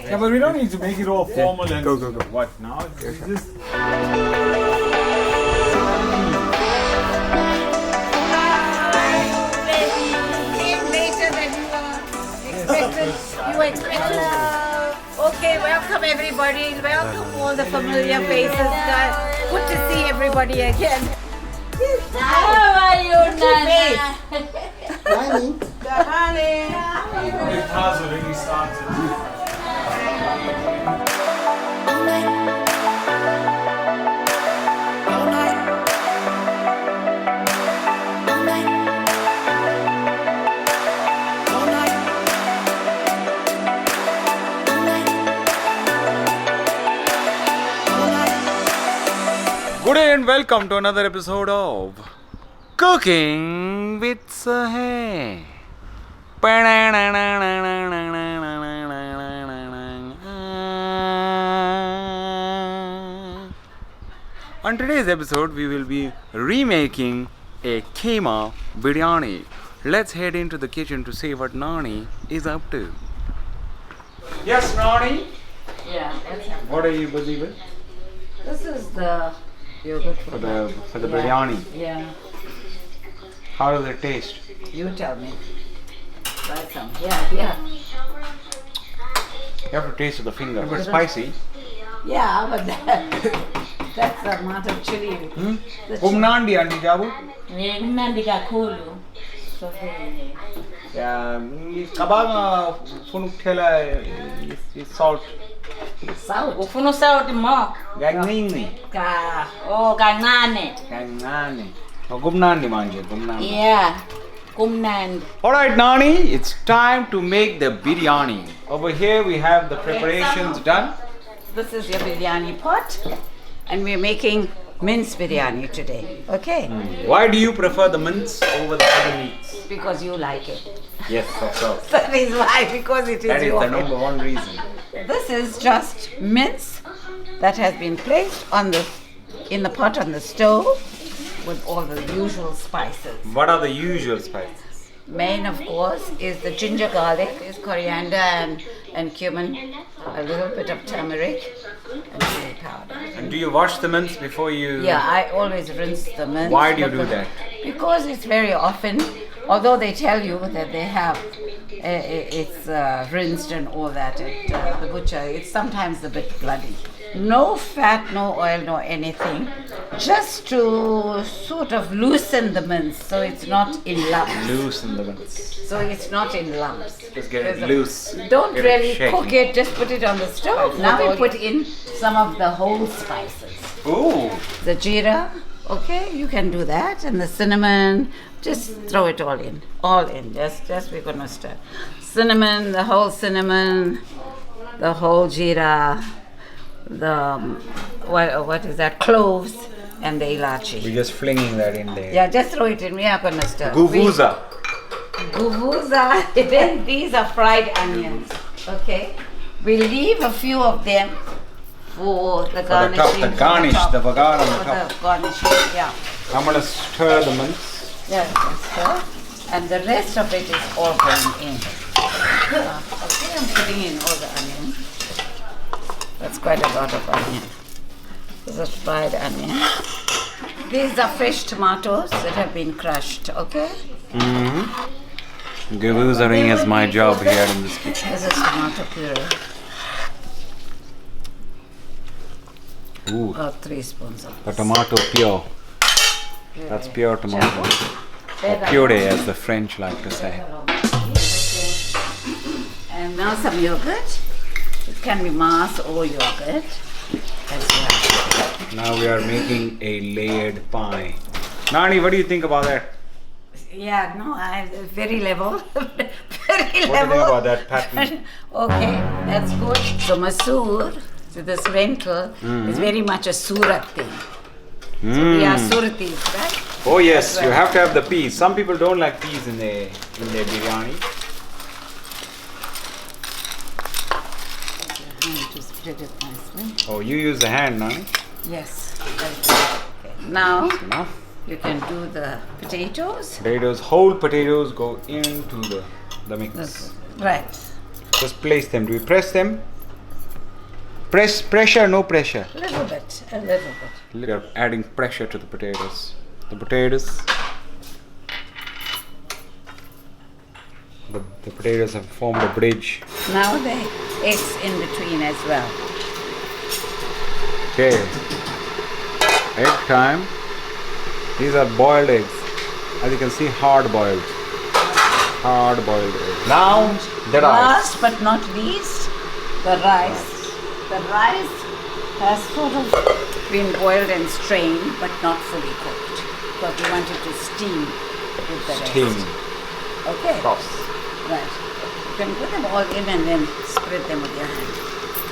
Yeah, but we don't need to make it all formal and Go. what now? It's just Came later than you expected. You were expected. Okay, welcome everybody. Welcome all the familiar faces. Good to see everybody again. How are you, Nani? it has already started. Good day and welcome to another episode of Cooking with Suhayl. On today's episode, we will be remaking a keema biryani. Let's head into the kitchen to see what Nani is up to. Yes, Nani. Yeah, that's it. What are you busy with This is the yogurt for the biryani? Yeah, How does it taste? you tell me. Try some. Yeah. You have to taste with the finger, but spicy. Yeah, but that's the amount of chili. The Kumnandi andi jabu. Nandika kulu. So Yeah, kabaga funuk thela is salt. South. Ufuna south mo. Ganini. Kancane. Ganani. Oh, Gumnandi manje, Gumnandi. Yeah. Kumnand. Alright, Nani, it's time to make the biryani. Over here we have the preparations done. This is your biryani pot, and we're making mince biryani today. Okay? Why do you prefer the mince over the other meats? Because you like it. Yes, of course. That is why, because it is That is your the number one reason. This is just mince that has been placed in the pot on the stove with all the usual spices. What are the usual spices? Main, of course, is the ginger garlic, is coriander and cumin, a little bit of turmeric and chili powder. And do you wash the mince before you... Yeah, I always rinse the mince. Why do you do that? Because it's very often, although they tell you that they have it's rinsed and all that at the butcher, it's sometimes a bit bloody. No fat, no oil, no anything, just to sort of loosen the mince so it's not in lumps. Loosen the mince. So it's not in lumps. Just get it loose. Don't Get it really shaky. cook it, just put it on the stove. Now we put in some of the whole spices. Ooh. The jeera, okay, you can do that, and the cinnamon, just throw it all in, just we're gonna stir. Cinnamon, the whole jeera, the, what is that, cloves, and the ilachi. We're just flinging that in there. Yeah, just throw it in, we are gonna stir. Guvuza. Guvuza, then these are fried onions, okay? We leave a few of them for the garnishing. The garnish, the bagar on the For top. the garnishing, yeah. I'm gonna stir the mince. Yes, sir. And the rest of it is all going in. Okay, I'm putting in all the onions. That's quite a lot of onion. This is fried onion. These are fresh tomatoes that have been crushed, okay? Gavuzering is my job here in this kitchen. This is tomato puree. Ooh, 3 spoons of the tomato pure. That's pure tomato. Or puree, as the French like to say. And now some yogurt. It can be mass or yogurt. As well. Now we are making a layered pie. Nani, what do you think about that? Yeah, no, very level. Very What do you level. think about that pattern? Okay, that's good. So masoor, so this lentil, is very much a Surat thing. So we are Suratis, right? Oh yes, you have to have the peas. Some people don't like peas in their biryani. To spread it nicely. Oh, you use the hand, Nani? Yes. Okay. Now Enough. you can do the potatoes. Whole potatoes go into the mix. Right. Just place them. Do we press them? Pressure, no pressure. A little bit. You're adding pressure to the potatoes. The potatoes have formed a bridge. Now the eggs in between as well. Okay. Egg time. These are boiled eggs. As you can see, hard boiled. Hard boiled eggs. Now the rice. Last but not least, the rice. The rice has sort of been boiled and strained, but not fully cooked, because we want it to steam with the Steam. rest. Okay. Sauce. Right. You can put them all in and then spread them with your hand.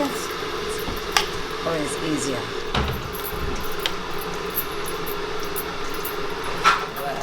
That's always easier.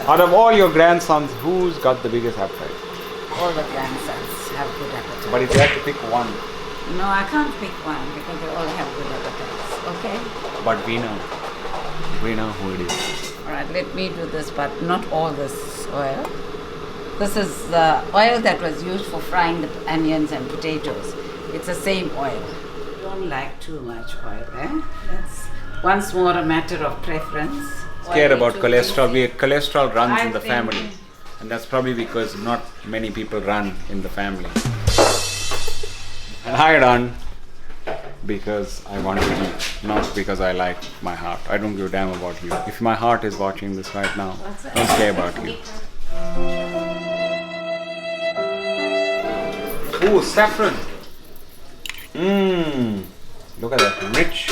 Out of all your grandsons, who's got the biggest appetite? All the grandsons have good appetite. But if you had to pick one. No, I can't pick one because they all have good appetites. Okay? But we know who it is. Alright, let me do this, but not all this oil. This is the oil that was used for frying the onions and potatoes. It's the same oil. Don't like too much oil, eh? That's once more a matter of preference. Scared Oil about too cholesterol. easy. Cholesterol runs I in the think- family. And that's probably because not many people run in the family. And I run because I want to eat, not because I like my heart. I don't give a damn about you. If my heart is watching this right now, I don't care about you. Ooh, saffron. Mmm. Look at that rich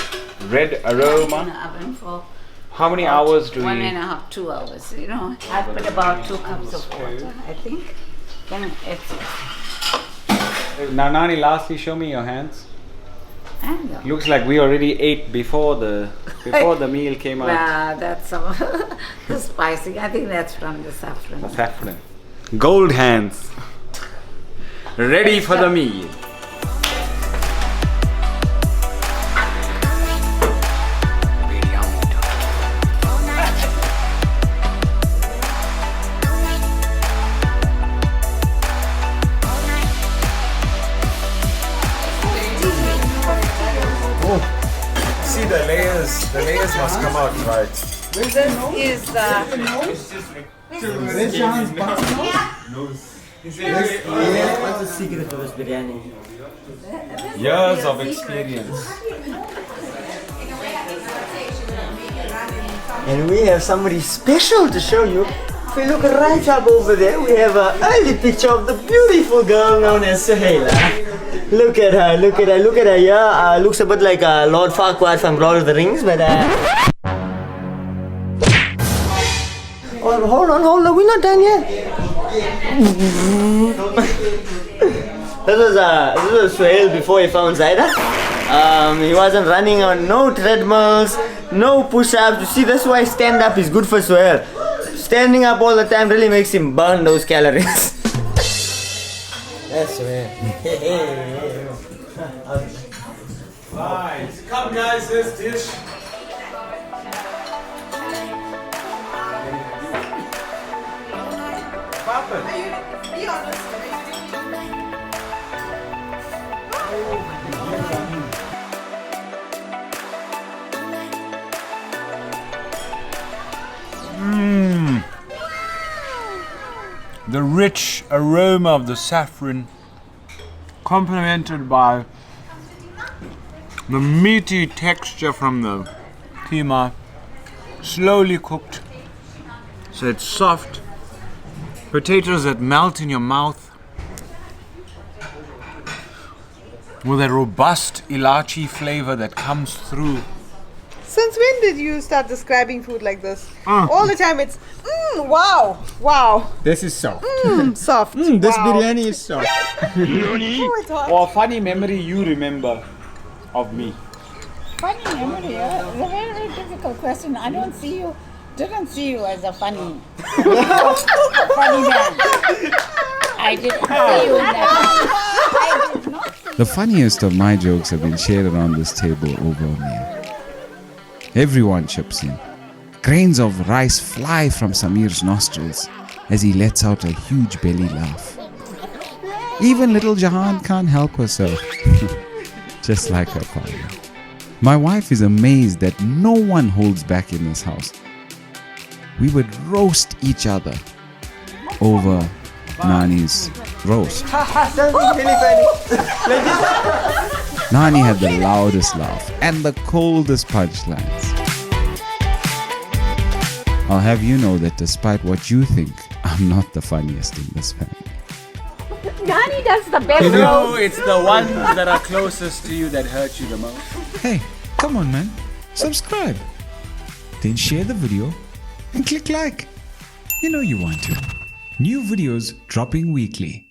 red In aroma. the oven for How many hours do 1.5, 2 hours. You know, I put about 2 cups of water, I think. Then it's Now, Nani, lastly, show me your hands. and Looks like we already ate before the meal came out. wow, that's some the spicy. I think that's from the saffron. Saffron. Gold hands. Ready for the meal. See the layers must come out right. This is What's the secret of this biryani? Years of experience. And we have somebody special to show you. If you look right up over there, we have an early picture of the beautiful girl known as Suhayl. Look at her, look at her, look at her. Yeah, looks a bit like Lord Farquaad from Lord of the Rings, but oh, hold on, we're not done yet. This was Suhayl before he found Zaida. He wasn't running on no treadmills, no push-ups. You see, that's why stand-up is good for Suhayl. Standing up all the time really makes him burn those calories. That's Suhayl. Nice. Come guys, this dish. The rich aroma of the saffron, complemented by the meaty texture from the keema, slowly cooked, so it's soft. Potatoes that melt in your mouth, with a robust ilachi flavor that comes through. Since when did you start describing food like this? All the time it's wow, This is soft. soft. This wow. biryani is soft. Oh, it's hot. Or funny memory you remember of me. funny memory. It's a very, very difficult question. I didn't see you as a funny man. I didn't see you in that. I did not see The funniest of my jokes have been shared around this table over a meal. Everyone chips in. Grains of rice fly from Samir's nostrils as he lets out a huge belly laugh. Even little Jahan can't help herself. just like her father. My wife is amazed that no one holds back in this house. We would roast each other over Nani's roast. Nani had the loudest laugh and the coldest punchlines. I'll have you know that despite what you think, I'm not the funniest in this family. Nani does the best You know, roast. it's the ones that are closest to you that hurt you the most. Hey, come on man, subscribe. Then share the video and click like. You know you want to. New videos dropping weekly.